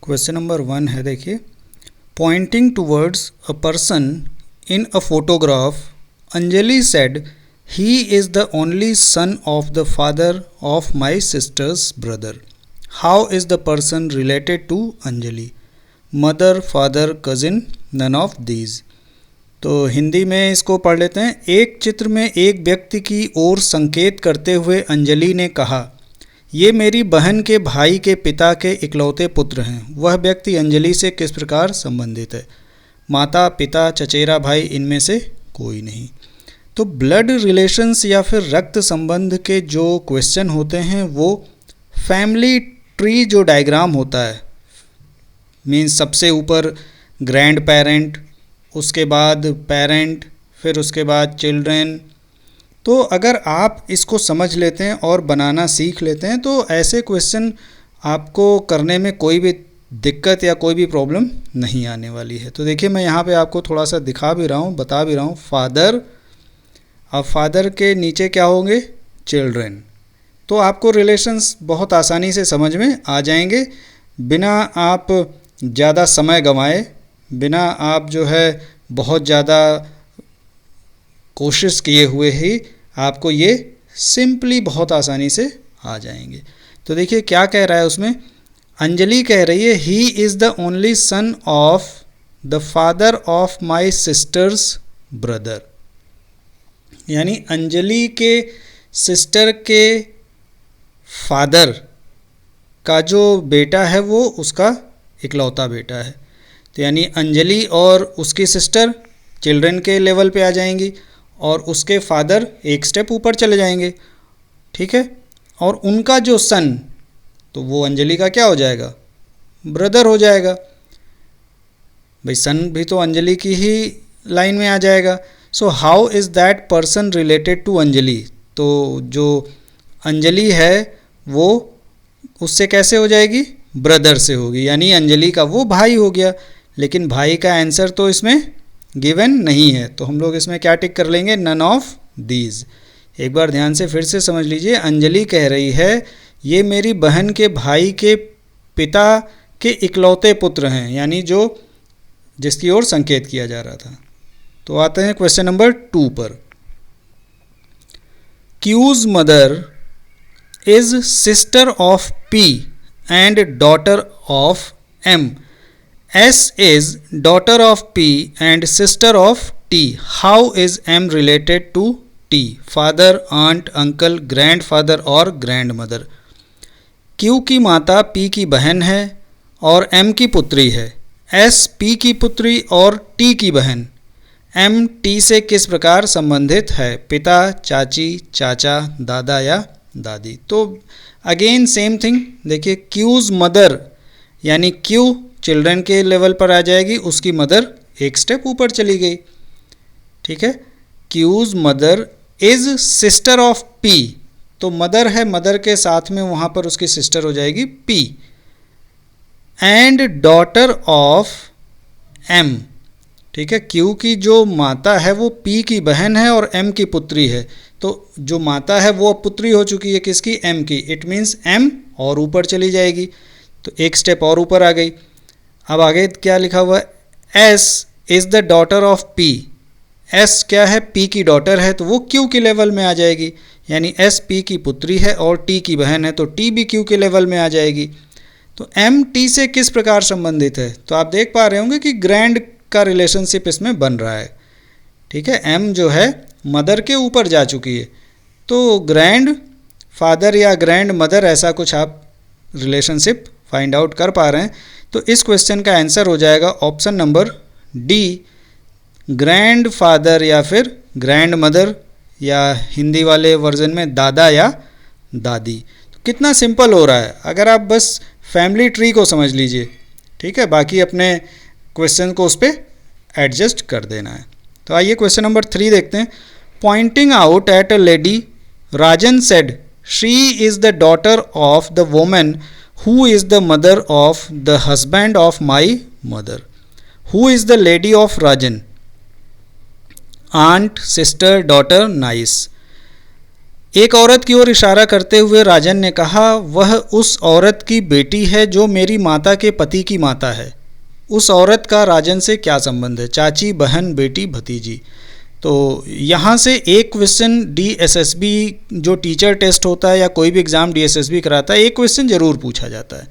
Question number 1 है, देखिए, pointing towards a person in a photograph, Anjali said he is the only son of the father of my sister's brother. How is the person related to Anjali? Mother, father, cousin, none of these. तो हिंदी में इसको पढ़ लेते हैं. एक चित्र में एक व्यक्ति की ओर संकेत करते हुए अंजलि ने कहा, ये मेरी बहन के भाई के पिता के इकलौते पुत्र हैं. वह व्यक्ति अंजलि से किस प्रकार संबंधित है? माता, पिता, चचेरा भाई, इनमें से कोई नहीं. तो ब्लड रिलेशंस या फिर रक्त संबंध के जो क्वेश्चन होते हैं वो फैमिली ट्री जो डायग्राम होता है, मीन्स सबसे ऊपर ग्रैंड पेरेंट, उसके बाद पेरेंट, फिर उसके बाद चिल्ड्रेन. तो अगर आप इसको समझ लेते हैं और बनाना सीख लेते हैं तो ऐसे क्वेश्चन आपको करने में कोई भी दिक्कत या कोई भी प्रॉब्लम नहीं आने वाली है. तो देखिए, मैं यहाँ पे आपको थोड़ा सा दिखा भी रहा हूँ, बता भी रहा हूँ. फादर, अब फादर के नीचे क्या होंगे? चिल्ड्रेन. तो आपको रिलेशंस बहुत आसानी से समझ में आ जाएंगे, बिना आप ज़्यादा समय गंवाए, बिना आप जो है बहुत ज़्यादा कोशिश किए हुए ही आपको ये सिंपली बहुत आसानी से आ जाएंगे. तो देखिए क्या कह रहा है उसमें. अंजलि कह रही है ही is the only son of the father of my sister's brother. यानी अंजलि के सिस्टर के फादर का जो बेटा है वो उसका इकलौता बेटा है. तो यानी अंजलि और उसकी सिस्टर चिल्ड्रन के लेवल पे आ जाएंगी और उसके फादर एक स्टेप ऊपर चले जाएंगे. ठीक है. और उनका जो सन, तो वो अंजलि का क्या हो जाएगा? ब्रदर हो जाएगा. भाई सन भी तो अंजलि की ही लाइन में आ जाएगा. So how is that person related to Anjali? तो जो अंजलि है वो उससे कैसे हो जाएगी? ब्रदर से होगी. यानी अंजलि का वो भाई हो गया. लेकिन भाई का आंसर तो इसमें गिवन नहीं है, तो हम लोग इसमें क्या टिक कर लेंगे? None of these. एक बार ध्यान से फिर से समझ लीजिए. अंजलि कह रही है ये मेरी बहन के भाई के पिता के इकलौते पुत्र हैं, यानी जो जिसकी ओर संकेत किया जा रहा था. तो आते हैं क्वेश्चन नंबर 2 पर. Q's mother is sister of P and daughter of M. S is daughter of P and sister of T. How is M related to T? Father, aunt, uncle, grandfather और grandmother. Q की माता P की बहन है और M की पुत्री है. S P की पुत्री और T की बहन. M T से किस प्रकार संबंधित है? पिता, चाची, चाचा, दादा या दादी. तो अगेन सेम थिंग. देखिए Q's मदर यानी Q चिल्ड्रन के लेवल पर आ जाएगी, उसकी मदर एक स्टेप ऊपर चली गई. ठीक है. Q's mother is sister of P. तो मदर है, मदर के साथ में वहाँ पर उसकी सिस्टर हो जाएगी P. And daughter of M. ठीक है. क्यू की जो माता है वो पी की बहन है और एम की पुत्री है. तो जो माता है वो अब पुत्री हो चुकी है किसकी? एम की. इट मीन्स एम और ऊपर चली जाएगी, तो एक स्टेप और ऊपर आ गई. अब आगे क्या लिखा हुआ है? S is the daughter of P. S क्या है? पी की डॉटर है, तो वो क्यू के लेवल में आ जाएगी. यानी एस पी की पुत्री है और टी की बहन है, तो टी भी क्यू के लेवल में आ जाएगी. तो एम टी से किस प्रकार संबंधित है? तो आप देख पा रहे होंगे कि ग्रैंड का रिलेशनशिप इसमें बन रहा है. ठीक है. एम जो है मदर के ऊपर जा चुकी है, तो ग्रैंड फादर या ग्रैंड मदर ऐसा कुछ आप रिलेशनशिप फाइंड आउट कर पा रहे हैं. तो इस क्वेश्चन का आंसर हो जाएगा option number D, grand father या फिर ग्रैंड मदर, या हिंदी वाले वर्जन में दादा या दादी. तो कितना सिंपल हो रहा है, अगर आप बस फैमिली ट्री को समझ लीजिए. ठीक है. बाकी अपने क्वेश्चन को उस पर एडजस्ट कर देना है. तो आइए क्वेश्चन नंबर 3 देखते हैं. Pointing out at a lady, Rajan said she is the daughter of the woman who is the mother of the husband of my mother. Who is the lady of Rajan? Aunt, sister, daughter, niece. एक औरत की ओर इशारा करते हुए राजन ने कहा, वह उस औरत की बेटी है जो मेरी माता के पति की माता है। उस औरत का राजन से क्या संबंध है? चाची, बहन, बेटी, भतीजी। तो यहाँ से एक क्वेश्चन डीएसएसबी जो टीचर टेस्ट होता है या कोई भी एग्ज़ाम डीएसएसबी कराता है, एक क्वेश्चन ज़रूर पूछा जाता है।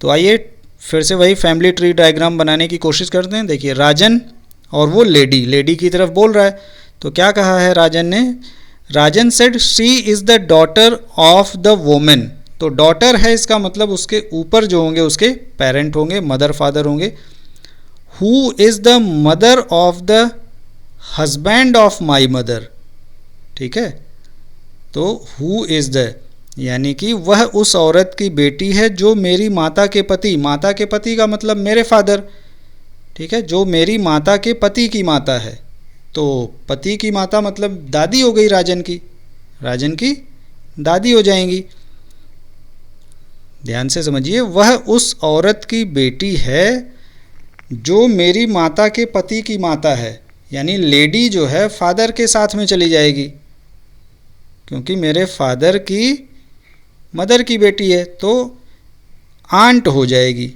तो आइए फिर से वही फैमिली ट्री डायग्राम बनाने की कोशिश करते हैं। देखिए राजन और वो लेडी की तरफ बोल रहा है। तो क्या कहा है राजन ने? Rajan said she is the daughter of the women. तो डॉटर है, इसका मतलब उसके ऊपर जो होंगे उसके पेरेंट होंगे, मदर फादर होंगे। Who is the mother of the husband of my mother. ठीक है, तो हु इज़ द यानी कि वह उस औरत की बेटी है जो मेरी माता के पति, माता के पति का मतलब मेरे फादर, ठीक है, जो मेरी माता के पति की माता है। तो पति की माता मतलब दादी हो गई राजन की दादी हो जाएंगी। ध्यान से समझिए, वह उस औरत की बेटी है जो मेरी माता के पति की माता है, यानी लेडी जो है फादर के साथ में चली जाएगी, क्योंकि मेरे फादर की मदर की बेटी है तो आंट हो जाएगी।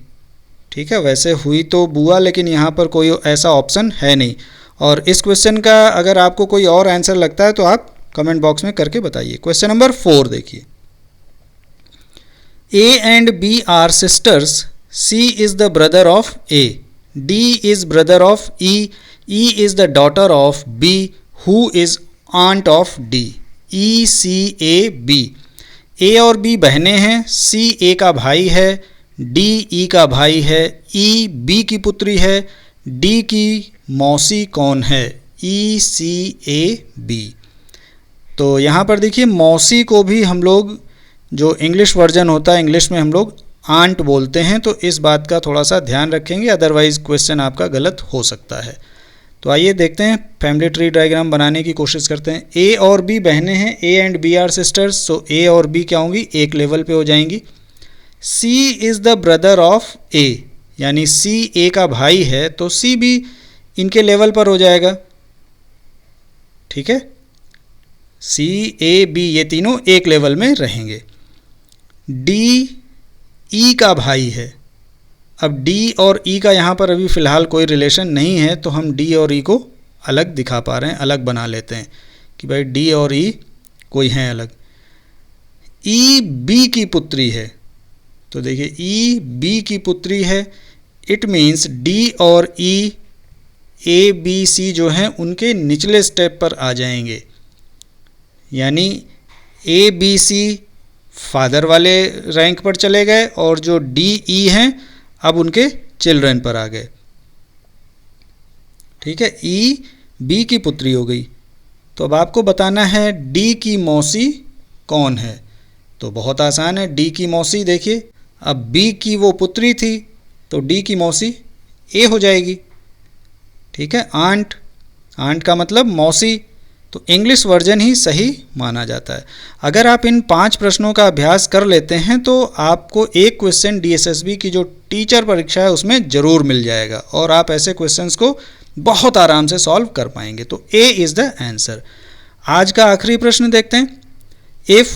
ठीक है, वैसे हुई तो बुआ, लेकिन यहाँ पर कोई ऐसा ऑप्शन है नहीं। और इस क्वेश्चन का अगर आपको कोई और आंसर लगता है तो आप कमेंट बॉक्स में करके बताइए। क्वेश्चन नंबर 4 देखिए। A and B are sisters. C is the brother of A. D is brother of E. E is the daughter of B. Who is aunt of D? E, C, A, B. A और B बहनें हैं। C A का भाई है, D E का भाई है, E B की पुत्री है, D की मौसी कौन है? E, C, A, B। तो यहाँ पर देखिए मौसी को भी हम लोग जो इंग्लिश वर्जन होता है, इंग्लिश में हम लोग आंट बोलते हैं, तो इस बात का थोड़ा सा ध्यान रखेंगे, अदरवाइज़ क्वेश्चन आपका गलत हो सकता है। तो आइए देखते हैं, फैमिली ट्री डायग्राम बनाने की कोशिश करते हैं। ए और बी बहनें हैं, A and B are sisters, so A और बी क्या होंगी? एक लेवल पे हो जाएंगी। C is the brother of A, यानी सी ए का भाई है, तो सी भी इनके लेवल पर हो जाएगा। ठीक है, सी ए बी ये तीनों एक लेवल में रहेंगे। डी ई का भाई है। अब डी और ई का यहाँ पर अभी फ़िलहाल कोई रिलेशन नहीं है, तो हम डी और ई को अलग दिखा पा रहे हैं, अलग बना लेते हैं कि भाई डी और ई कोई हैं अलग। ई बी की पुत्री है, तो देखिए ई बी की पुत्री है, इट मीन्स डी और ई ए बी सी जो हैं उनके निचले स्टेप पर आ जाएंगे, यानी ए बी सी फादर वाले रैंक पर चले गए और जो डी ई हैं अब उनके चिल्ड्रन पर आ गए। ठीक है, ई बी की पुत्री हो गई। तो अब आपको बताना है डी की मौसी कौन है। तो बहुत आसान है, डी की मौसी देखिए, अब बी की वो पुत्री थी तो डी की मौसी ए हो जाएगी। ठीक है, आंट, आंट का मतलब मौसी, तो इंग्लिश वर्जन ही सही माना जाता है। अगर आप इन 5 प्रश्नों का अभ्यास कर लेते हैं तो आपको एक क्वेश्चन डीएसएसबी की जो टीचर परीक्षा है उसमें ज़रूर मिल जाएगा और आप ऐसे क्वेश्चंस को बहुत आराम से सॉल्व कर पाएंगे। तो ए इज़ द आंसर। आज का आखिरी प्रश्न देखते हैं। If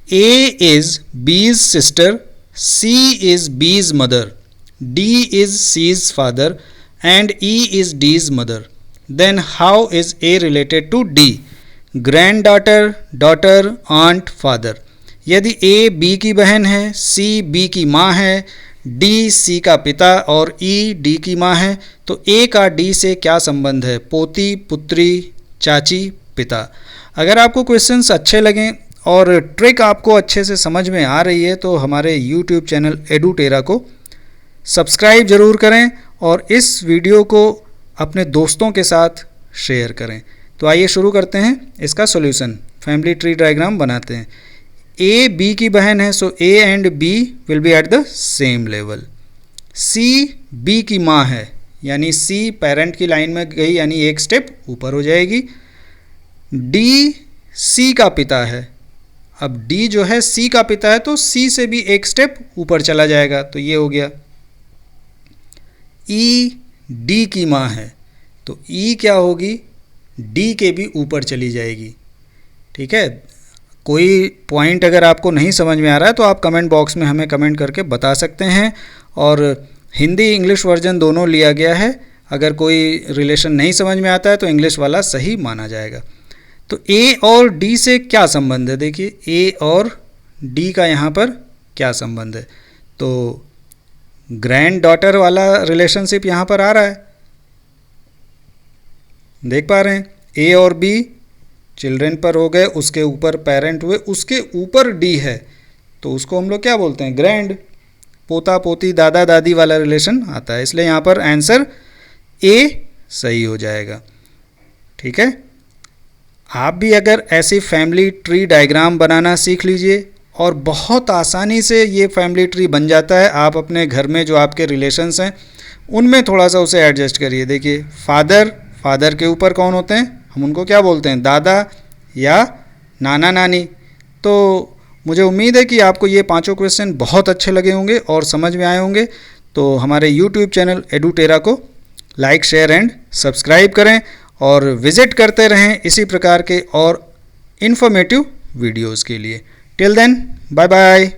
A is B's sister, C is B's mother, D is C's father and E is D's mother, then how is A related to D? Granddaughter, daughter, aunt, father। यदि A B की बहन है, C B की माँ है, D C का पिता और E D की माँ है, तो A का D से क्या संबंध है? पोती, पुत्री, चाची, पिता। अगर आपको क्वेश्चंस अच्छे लगें और ट्रिक आपको अच्छे से समझ में आ रही है तो हमारे YouTube चैनल एडुटेरा को सब्सक्राइब ज़रूर करें और इस वीडियो को अपने दोस्तों के साथ शेयर करें। तो आइए शुरू करते हैं इसका सॉल्यूशन। फैमिली ट्री डायग्राम बनाते हैं। ए बी की बहन है, so A and B will be at the same level. C B की माँ है, यानी सी पेरेंट की लाइन में गई, यानी एक स्टेप ऊपर हो जाएगी। डी सी का पिता है, अब डी जो है सी का पिता है तो सी से भी एक स्टेप ऊपर चला जाएगा, तो ये हो गया। ई डी की माँ है, तो ई क्या होगी? डी के भी ऊपर चली जाएगी। ठीक है, कोई पॉइंट अगर आपको नहीं समझ में आ रहा है तो आप कमेंट बॉक्स में हमें कमेंट करके बता सकते हैं। और हिंदी इंग्लिश वर्जन दोनों लिया गया है। अगर कोई रिलेशन नहीं समझ में आता है तो इंग्लिश वाला सही माना जाएगा। तो ए और डी से क्या संबंध है, देखिए ए और डी का यहाँ पर क्या संबंध है। तो ग्रैंड डॉटर वाला रिलेशनशिप यहाँ पर आ रहा है, देख पा रहे हैं। ए और बी चिल्ड्रन पर हो गए, उसके ऊपर पेरेंट हुए, उसके ऊपर डी है तो उसको हम लोग क्या बोलते हैं, ग्रैंड। पोता पोती दादा दादी वाला रिलेशन आता है, इसलिए यहाँ पर आंसर ए सही हो जाएगा। ठीक है, आप भी अगर ऐसी फैमिली ट्री डायग्राम बनाना सीख लीजिए और बहुत आसानी से ये फैमिली ट्री बन जाता है। आप अपने घर में जो आपके रिलेशंस हैं उनमें थोड़ा सा उसे एडजस्ट करिए। देखिए फादर के ऊपर कौन होते हैं, हम उनको क्या बोलते हैं, दादा या नाना नानी। तो मुझे उम्मीद है कि आपको ये पांचों क्वेश्चन बहुत अच्छे लगे होंगे और समझ में आए होंगे। तो हमारे यूट्यूब चैनल एडुटेरा को लाइक शेयर एंड सब्सक्राइब करें और विज़िट करते रहें इसी प्रकार के और इन्फॉर्मेटिव वीडियोज़ के लिए। Till then bye bye.